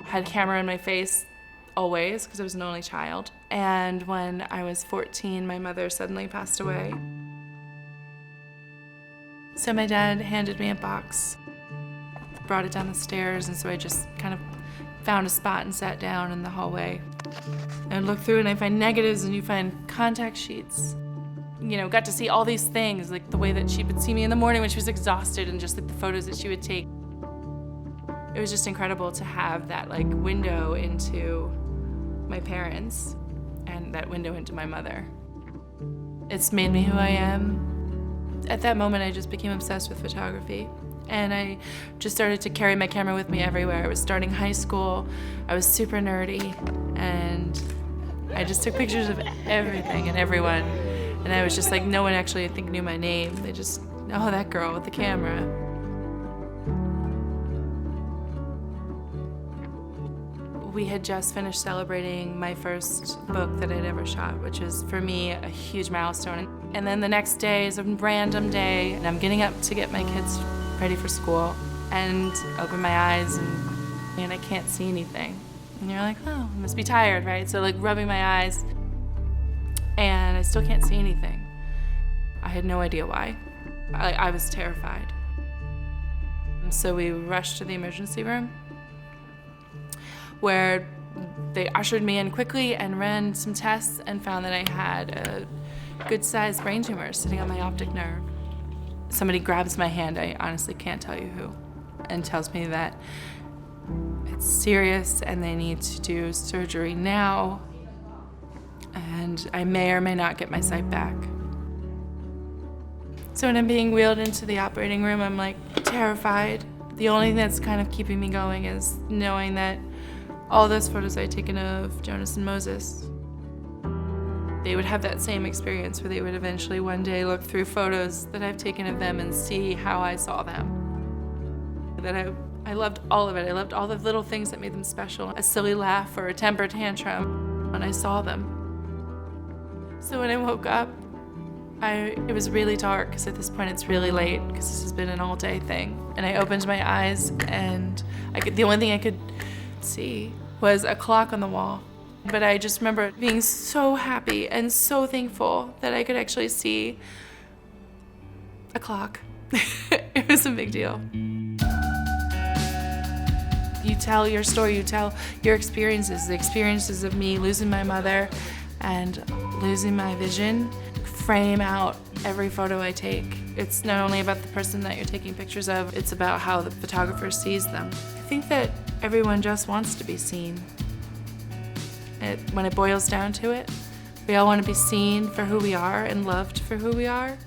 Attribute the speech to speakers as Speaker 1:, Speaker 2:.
Speaker 1: had a camera in my face always because I was an only child. And when I was 14, my mother suddenly passed away. So my dad handed me a box, brought it down the stairs, and so I just kind of found a spot and sat down in the hallway. And looked through and I find negatives and you find contact sheets. You know, got to see all these things, like the way that she would see me in the morning when she was exhausted and just like the photos that she would take. It was just incredible to have that like window into my parents and that window into my mother. It's made me who I am. At that moment, I just became obsessed with photography. And I just started to carry my camera with me everywhere. I was starting high school. I was super nerdy. And I just took pictures of everything and everyone. And I was just like, no one actually, I think, knew my name. They just, oh, that girl with the camera. We had just finished celebrating my first book that I'd ever shot, which was, for me, a huge milestone. And then the next day is a random day, and I'm getting up to get my kids ready for school, and open my eyes, and I can't see anything. And you're like, oh, I must be tired, right? So like rubbing my eyes, and I still can't see anything. I had no idea why. I was terrified. And so we rushed to the emergency room, where they ushered me in quickly and ran some tests and found that I had a good-sized brain tumor sitting on my optic nerve. Somebody grabs my hand, I honestly can't tell you who, and tells me that it's serious and they need to do surgery now, and I may or may not get my sight back. So when I'm being wheeled into the operating room, I'm like terrified. The only thing that's kind of keeping me going is knowing that all those photos I'd taken of Jonas and Moses, they would have that same experience where they would eventually one day look through photos that I've taken of them and see how I saw them. That I loved all of it. I loved all the little things that made them special. A silly laugh or a temper tantrum when I saw them. So when I woke up, it was really dark because at this point it's really late because this has been an all-day thing. And I opened my eyes and the only thing I could see was a clock on the wall. But I just remember being so happy and so thankful that I could actually see a clock. It was a big deal. You tell your story, you tell your experiences, the experiences of me losing my mother and losing my vision, frame out every photo I take. It's not only about the person that you're taking pictures of, it's about how the photographer sees them. I think that everyone just wants to be seen. When it boils down to it, we all want to be seen for who we are and loved for who we are.